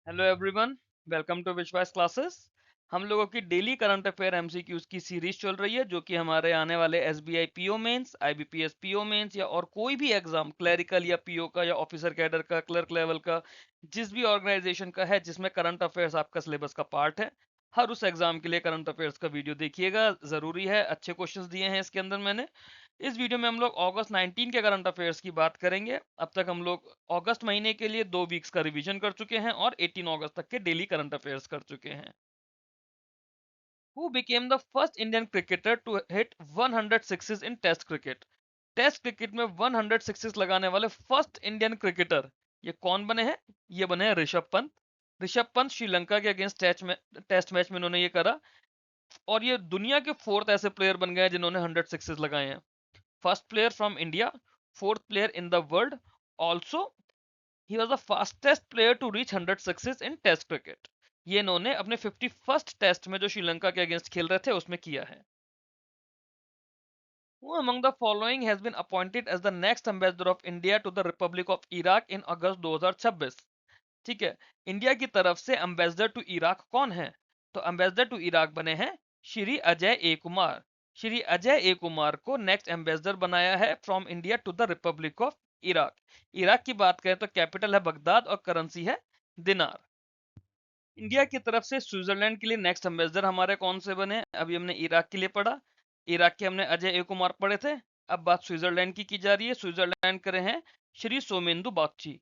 Hello everyone, welcome to Vishwas classes. हम लोगों की डेली करंट अफेयर एमसीक्यूज की सीरीज चल रही है जो कि हमारे आने वाले SBI PO mains, IBPS PO mains या और कोई भी एग्जाम क्लरिकल या पीओ का या ऑफिसर कैडर का, क्लर्क लेवल का, जिस भी ऑर्गेनाइजेशन का है जिसमें करंट अफेयर्स आपका सिलेबस का पार्ट है, हर उस एग्जाम के लिए करंट अफेयर्स का वीडियो देखिएगा, जरूरी है। अच्छे क्वेश्चंस दिए हैं इसके अंदर मैंने। इस वीडियो में हम लोग अगस्त 19 के करंट अफेयर्स की बात करेंगे। अब तक हम लोग अगस्त महीने के लिए 2 वीक्स का रिवीजन कर चुके हैं और 18 अगस्त तक के डेली करंट अफेयर्स कर चुके हैं। Who became the first Indian cricketer to hit 100 sixes in test cricket? Test cricket में 100 सिक्सेस लगाने वाले फर्स्ट इंडियन क्रिकेटर ये कौन बने हैं? ये बने हैं ऋषभ पंत। ऋषभ पंत श्रीलंका के अगेंस्ट टेस्ट मैच में इन्होंने ये करा और ये दुनिया के फोर्थ ऐसे प्लेयर बन गए जिन्होंने 100 सिक्सेस लगाए हैं। First player from India, fourth player in the world. Also, he was the fastest player to reach 100 sixes in Test cricket. ये इन्होंने अपने 51st टेस्ट में जो श्रीलंका के अगेंस्ट खेल रहे थे उसमें किया है। Who among the following has been appointed as the next ambassador of India to the Republic of Iraq in August 2026? ठीक है, इंडिया की तरफ से एम्बेसडर टू इराक कौन है? तो एम्बेसडर टू इराक बने हैं श्री अजय ए कुमार। श्री अजय ए कुमार को नेक्स्ट एम्बेसडर बनाया है from India to the Republic of Iraq. Iraq की बात करें तो कैपिटल है बगदाद और करेंसी है दिनार। इंडिया की तरफ से स्विट्जरलैंड के लिए नेक्स्ट एम्बेसडर हमारे कौन से बने? अभी हमने इराक के लिए पढ़ा, इराक के हमने अजय ए कुमार पढ़े थे। अब बात स्विट्जरलैंड की जा रही है। स्विट्जरलैंड करे हैं श्री सोमेंदु बागची।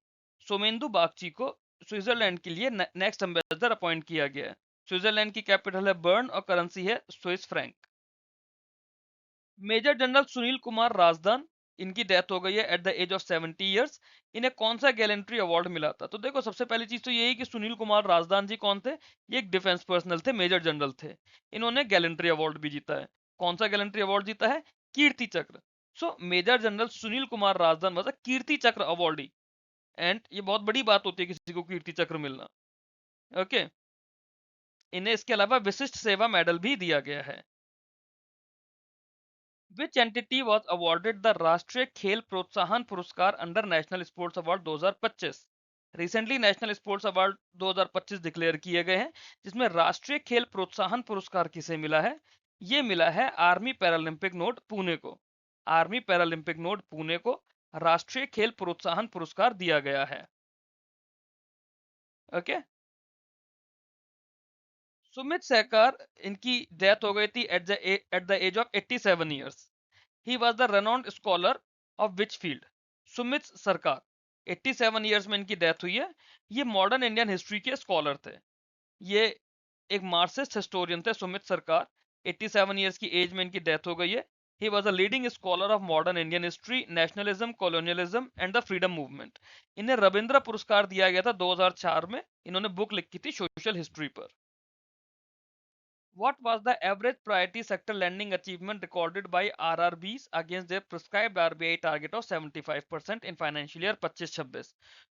सोमेंदु बागची को स्विट्जरलैंड के लिए नेक्स्ट एम्बेसडर अपॉइंट किया गया है। स्विट्जरलैंड की कैपिटल है बर्न और करेंसी है Swiss franc. Major general Sunil Kumar Rajdan, इनकी डेथ हो गई है at the age of 70 years. इन्हें कौन सा गैलेंट्री अवार्ड मिला था? तो देखो, सबसे पहली चीज तो यही कि सुनील कुमार राजदान जी कौन थे? ये एक डिफेंस पर्सनल थे, मेजर जनरल थे। इन्होंने गैलेंट्री अवार्ड भी जीता है। कौन सा गैलेंट्री अवार्ड जीता है? Kirti Chakra. So major general Sunil Kumar Razdan was a Kirti Chakra awardee. And ये बहुत बड़ी बात होती है किसी को कीर्ति चक्र मिलना। ओके, इन्हें इसके अलावा विशिष्ट सेवा मेडल भी दिया गया है। Which entity was awarded the राष्ट्रीय खेल प्रोत्साहन पुरस्कार under national sports award 2025? Recently national sports award 2025 declare किए गए हैं जिसमें राष्ट्रीय खेल प्रोत्साहन पुरस्कार किसे मिला है? ये मिला है आर्मी पैरालंपिक नोट पुणे को। आर्मी पैरालंपिक नोट पुणे को राष्ट्रीय खेल प्रोत्साहन पुरस्कार दिया गया है। ओके, सुमित सहकार, इनकी डेथ हो गई थी at the age of 87 years. He was the renowned scholar of which field? Sumit Sarkar, 87 years में इनकी डेथ हुई है। ये मॉडर्न इंडियन हिस्ट्री के स्कॉलर थे। ये एक मार्क्सिस्ट हिस्टोरियन थे सुमित सरकार। 87 ईयर्स की एज में इनकी डेथ हो गई है। He was a leading scholar of modern Indian history, nationalism, colonialism and the freedom movement. इन्हें रविंद्र पुरस्कार दिया गया था 2004 में। इन्होंने बुक लिखी थी सोशल हिस्ट्री पर। What was the average priority sector lending achievement recorded by RRBs against their prescribed RBI target of 75% in financial year 25-26?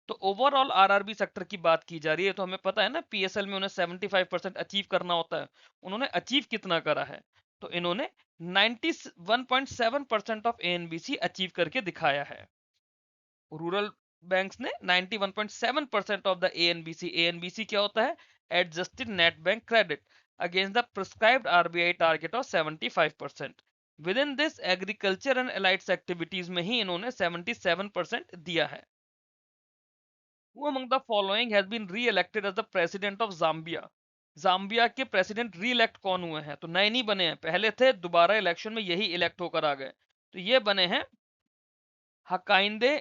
तो ओवरऑल आरआरबी सेक्टर की बात की जा रही है, तो हमें पता है ना पीएसएल में उन्हें 75% अचीव करना होता है। उन्होंने अचीव कितना करा है? तो इन्होंने 91.7% ऑफ एएनबीसी अचीव करके दिखाया है। रूरल बैंक्स ने 91.7% ऑफ द एएनबीसी। एएनबीसी क्या होता है? Adjusted net bank credit against the prescribed RBI target of 75%. Within this agriculture and allieds activities में ही इन्होंने 77% दिया है। Who among the following has been re-elected as the president of Zambia? Zambia के president री इलेक्ट कौन हुए हैं? तो नए नहीं बने हैं, पहले थे, दोबारा इलेक्शन में यही इलेक्ट होकर आ गए। तो ये बने हैं हकाइंदे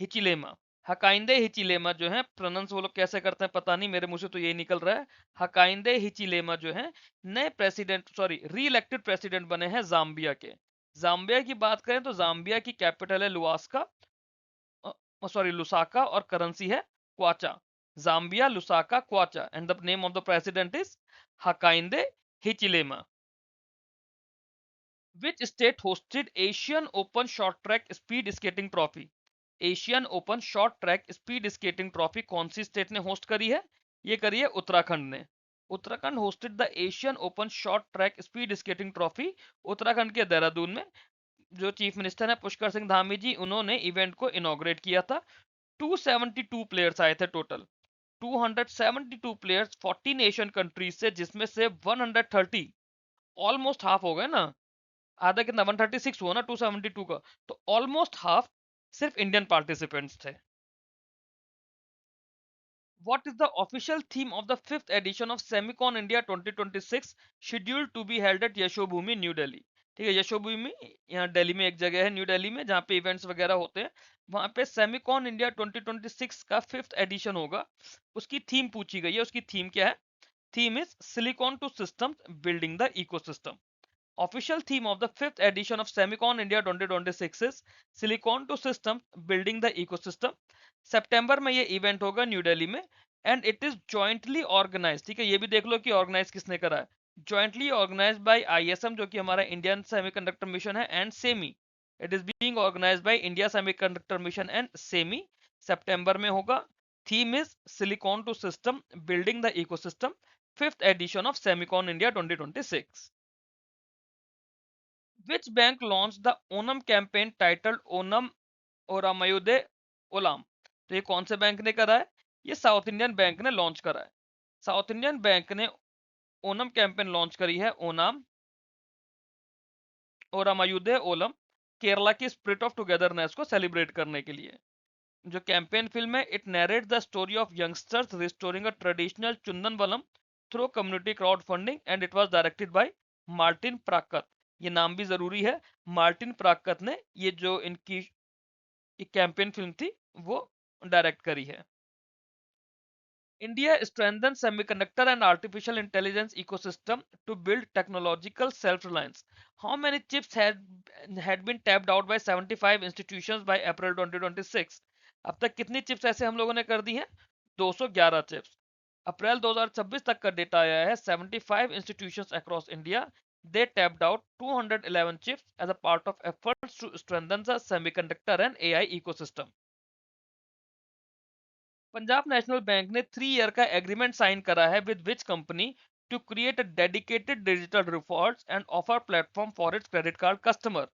हिचिलेमा। हकाइंदे हिचिलेमा जो है, प्रोनाउंस वो लोग कैसे करते हैं पता नहीं, मेरे मुंह से तो यही निकल रहा है। हकाइंदे हिचिलेमा जो है नए प्रेसिडेंट, सॉरी री इलेक्टेड प्रेसिडेंट बने हैं जाम्बिया के। जाम्बिया की बात करें तो जाम्बिया की कैपिटल है लुआस्का, सॉरी लुसाका, और करेंसी है kwacha. Zambia, Lusaka, kwacha, and the name of the president is Hakainde Hichilema. Which state hosted Asian Open Short Track Speed Skating Trophy? Asian open short track speed skating trophy कौन सी state ने host करी है? ये करी है उत्तराखंड ने। Uttarakhand hosted the Asian open short track speed skating trophy. Uttarakhand के देहरादून में जो चीफ मिनिस्टर है पुष्कर सिंह धामी जी, उन्होंने इवेंट को इनॉग्रेट किया था। 272 प्लेयर्स आए थे टोटल। 272 प्लेयर्स 14 एशियन कंट्रीज से, जिसमें से 130, ऑलमोस्ट हाफ हो गए ना, आधा कितना 136 हुआ ना 272 का, तो ऑलमोस्ट हाफ सिर्फ इंडियन पार्टिसिपेंट्स थे। What is the official theme of the fifth edition of Semicon India 2026 scheduled to be held at Yashobhoomi new Delhi? ठीक है, यशोभूमि यहाँ दिल्ली में एक जगह है, न्यू दिल्ली में, जहाँ पे इवेंट्स वगैरह होते हैं। वहां पे सेमिकॉन इंडिया 2026 का फिफ्थ एडिशन होगा। उसकी थीम पूछी गई है, उसकी थीम क्या है? Theme is silicon to systems building the ecosystem. Official theme of the fifth edition of Semicon India 2026 is Silicon to Systems Building the Ecosystem। सितंबर में ये इवेंट होगा न्यू दिल्ली में, and it is jointly organise. ठीक है, ये भी देख लो कि ऑर्गेनाइज किसने करा है। जॉइंटली ऑर्गेनाइज बाय आईएसएम, जो कि हमारा इंडियन सेमीकंडक्टर मिशन है, and SEMI. It is being organised by India semiconductor mission and SEMI. सितंबर में होगा। Theme is silicon to system building the ecosystem, fifth edition of SEMICON India 2026। Which bank launched the Onam campaign titled Onam Oramayude Olam? तो ये कौन से bank ने करा है? ये साउथ इंडियन बैंक ने लॉन्च करा है। साउथ इंडियन बैंक ने ओनम कैंपेन लॉन्च करी है, ओनम ओरामायुधे ओलम, केरला की स्पिरिट ऑफ टुगेदरनेस को सेलिब्रेट करने के लिए। जो कैंपेन फिल्म है, it narrate the story of youngsters restoring a traditional chundan vallam through community crowd funding, and it was directed by Martin Prakkat. ये नाम भी जरूरी है, मार्टिन प्राकत ने ये जो इनकी कैंपेन फिल्म थी वो डायरेक्ट करी है। India strengthens semiconductor and artificial intelligence ecosystem to build technological self-reliance. How many chips had been tapped out by 75 institutions by April 2026? अब तक कितनी चिप्स ऐसे हम लोगों ने कर दी हैं? 211 चिप्स। अप्रैल 2026 तक का डेटा आया है, 75 institutions across India they tapped out 211 chips as a part of efforts to strengthen the semiconductor and AI ecosystem. Punjab national bank ने 3 ईयर का एग्रीमेंट साइन करा है with which company to create a dedicated digital rewards and offer platform for its credit card customer.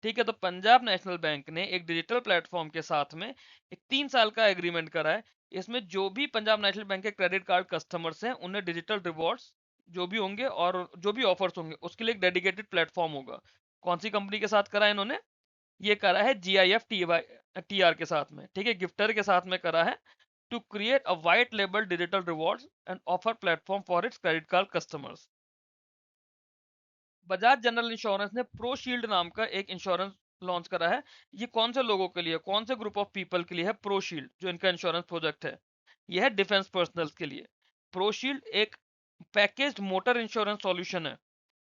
ठीक है, तो Punjab national bank ने एक digital platform के साथ में एक 3 साल का एग्रीमेंट करा है। इसमें जो भी पंजाब नेशनल बैंक के क्रेडिट कार्ड कस्टमर्स हैं उन्हें डिजिटल रिवॉर्ड्स जो भी होंगे और जो भी ऑफर्स होंगे उसके लिए एक डेडिकेटेड प्लेटफॉर्म होगा। कौन सी कंपनी के साथ करा है इन्होंने? ये करा है GIF TR के साथ में। ठीक है, गिफ्टर के साथ में करा है, to create a white label digital rewards and offer platform for its credit card customers। Bajaj general insurance ने प्रो शील्ड नाम का एक इंश्योरेंस लॉन्च करा है। ये कौन से लोगों के लिए, कौन से ग्रुप ऑफ पीपल के लिए है प्रो शील्ड, जो इनका इंश्योरेंस प्रोजेक्ट है? यह है डिफेंस पर्सनल्स के लिए। प्रो शील्ड एक पैकेज्ड मोटर इंश्योरेंस सॉल्यूशन है।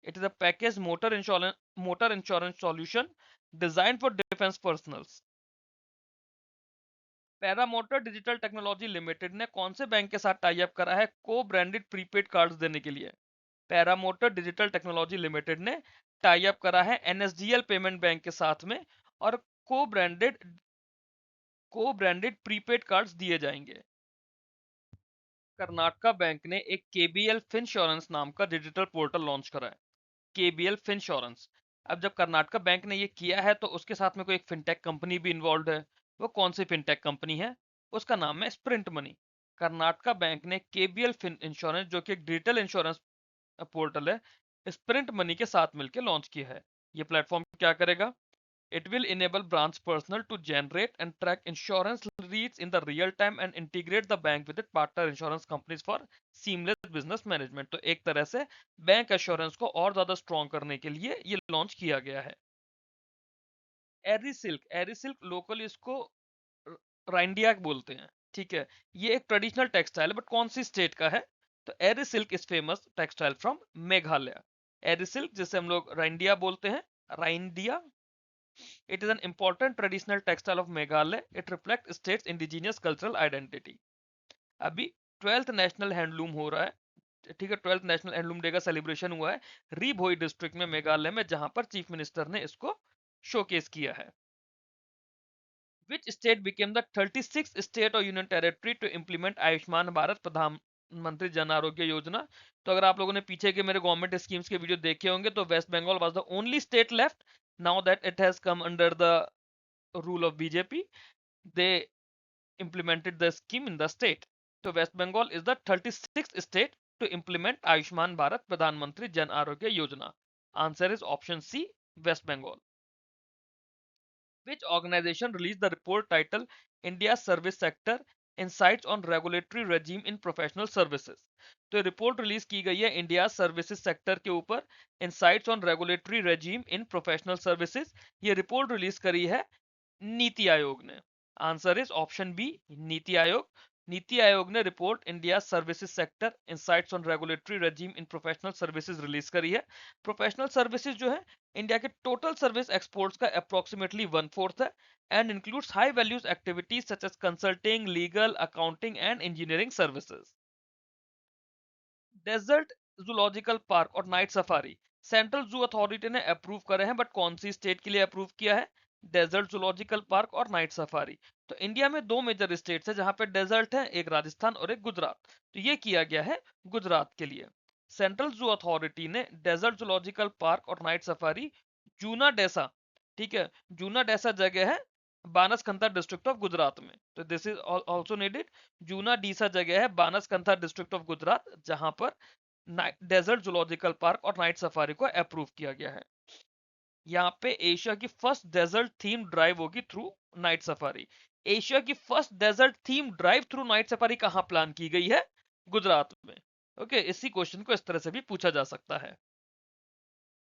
It is a package motor insurance solution design for defence personnels. Paramotor digital technology limited ने कौन से बैंक के साथ टाई अप करा है को ब्रांडेड प्रीपेड कार्ड्स देने के लिए? पैरामोटर डिजिटल टेक्नोलॉजी लिमिटेड ने टाई अप करा है NSDL पेमेंट बैंक के साथ में, और को ब्रांडेड प्रीपेड कार्ड्स दिए जाएंगे। कर्नाटका बैंक ने एक KBL फिनश्योरेंस नाम का डिजिटल पोर्टल लॉन्च करा है, KBL फिनश्योरेंस। अब जब कर्नाटका बैंक ने ये किया है तो उसके साथ में कोई एक फिनटेक कंपनी भी इन्वॉल्व है। वो कौन सी फिनटेक कंपनी है? उसका नाम है स्प्रिंट मनी। कर्नाटका बैंक ने KBL फिन इंश्योरेंस, जो कि एक डिजिटल इंश्योरेंस पोर्टल है, स्प्रिंट मनी के साथ मिलकर लॉन्च किया है। ये प्लेटफॉर्म क्या करेगा? It will enable branch personnel to generate and track insurance leads in the real time and integrate the bank with its partner insurance companies for seamless business management। तो एक तरह से बैंक एश्योरेंस को और ज्यादा strong करने के लिए ये लॉन्च किया गया है। एरी सिल्क लोकल इसको राइंडिया बोलते हैं। ठीक है, ये एक ट्रेडिशनल टेक्सटाइल है, बट कौन सी स्टेट का है? तो eri silk is famous textile from Meghalaya. Eri silk जिसे हम लोग राइंडिया बोलते हैं, राइंडिया, it is an important traditional textile of Meghalaya। It reflects state's indigenous cultural identity। अभी 12th नेशनल हैंडलूम हो रहा है। ठीक है, 12th नेशनल हैंडलूम डे का सेलिब्रेशन हुआ है री भोई डिस्ट्रिक्ट में, मेघालय में, जहां पर चीफ मिनिस्टर ने इसको शोकेस किया है। Which state became the 36th state or union territory to implement Ayushman Bharat Pradhanmantri Jan Arogya योजना? तो अगर आप लोगों ने पीछे के मेरे गवर्नमेंट स्कीम्स के वीडियो देखे होंगे तो West Bengal was the only state left. Now that it has come under the rule of BJP, they implemented the scheme in the state। तो West Bengal is the 36th state to implement Ayushman Bharat Pradhanmantri Jan Arogya Yojana. Answer is option C, West Bengal. Which organization released the report titled India's Service Sector Insights on Regulatory Regime in Professional Services? तो report release की गई है India services sector के ऊपर, insights on regulatory regime in professional services. ये report release करी है नीति आयोग ने। Answer is option B, NITI Aayog. NITI Aayog ने report India services sector insights on regulatory regime in professional services release करी है। प्रोफेशनल सर्विसेज जो है इंडिया के टोटल सर्विस एक्सपोर्ट्स का अप्रोक्सीमेटली 1/4 है and includes high values activities such as consulting, legal, accounting and engineering services. Desert zoological park और night safari central zoo authority ने approve करे हैं, बट कौन सी स्टेट के लिए अप्रूव किया है? डेजर्ट जूलॉजिकल पार्क और नाइट सफारी। तो इंडिया में दो मेजर स्टेट्स है जहां पे डेजर्ट है, एक राजस्थान और एक गुजरात। तो ये किया गया है गुजरात के लिए। सेंट्रल जू अथॉरिटी ने डेजर्ट जूलॉजिकल पार्क और नाइट सफारी जूना डेसा, ठीक है, जूना डेसा जगह है बानसकंथा डिस्ट्रिक्ट ऑफ गुजरात में। तो this is also needed. Juna Deesa जगह है बानसकंथा डिस्ट्रिक्ट ऑफ गुजरात, जहां पर डेजर्ट जूलॉजिकल पार्क और नाइट सफारी को अप्रूव किया गया है। यहाँ पे एशिया की फर्स्ट डेजर्ट थीम ड्राइव होगी थ्रू नाइट सफारी। एशिया की first desert theme drive through night safari कहाँ प्लान की गई है? गुजरात में। ओके, इसी क्वेश्चन को इस तरह से भी पूछा जा सकता है।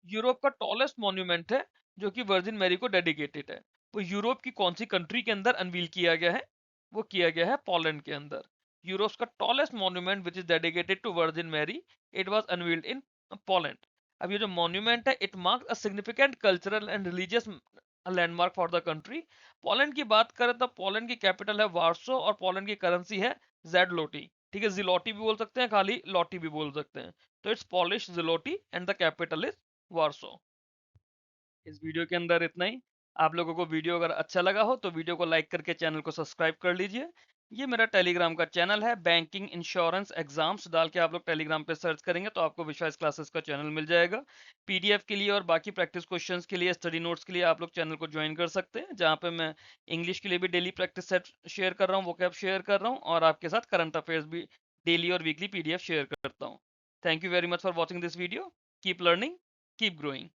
यूरोप का टॉलेस्ट मॉन्यूमेंट है जो कि वर्जिन मैरी को डेडिकेटेड है, वो यूरोप की कौन सी कंट्री के अंदर अनवील किया गया है? वो किया गया है पोलैंड के अंदर। यूरोप का tallest monument which is dedicated to Virgin Mary, it was unveiled in Poland. अब ये जो मॉन्यूमेंट है it marks a significant cultural and religious landmark for the country. Poland की बात करें तो पोलैंड की कैपिटल है वार्सो और पोलैंड की करेंसी है जेड लोटी, ठीक है, जिलोटी भी बोल सकते हैं, खाली लोटी भी बोल सकते हैं। तो it's polish जिलोटी and the capital is वार्सो। इस वीडियो के अंदर इतना ही। आप लोगों को वीडियो अगर अच्छा लगा हो तो वीडियो को लाइक करके चैनल को सब्सक्राइब कर लीजिए। ये मेरा टेलीग्राम का चैनल है, बैंकिंग इंश्योरेंस एग्जाम्स डाल के आप लोग टेलीग्राम पे सर्च करेंगे तो आपको विश्वास क्लासेस का चैनल मिल जाएगा। पीडीएफ के लिए और बाकी प्रैक्टिस क्वेश्चंस के लिए, स्टडी नोट्स के लिए आप लोग चैनल को ज्वाइन कर सकते हैं, जहाँ पे मैं इंग्लिश के लिए भी डेली प्रैक्टिस सेट शेयर कर रहा हूँ, वोकैब शेयर कर रहा हूँ, और आपके साथ करंट अफेयर्स भी डेली और वीकली पीडीएफ शेयर करता हूँ। Thank you very much for watching this video. Keep learning, keep growing.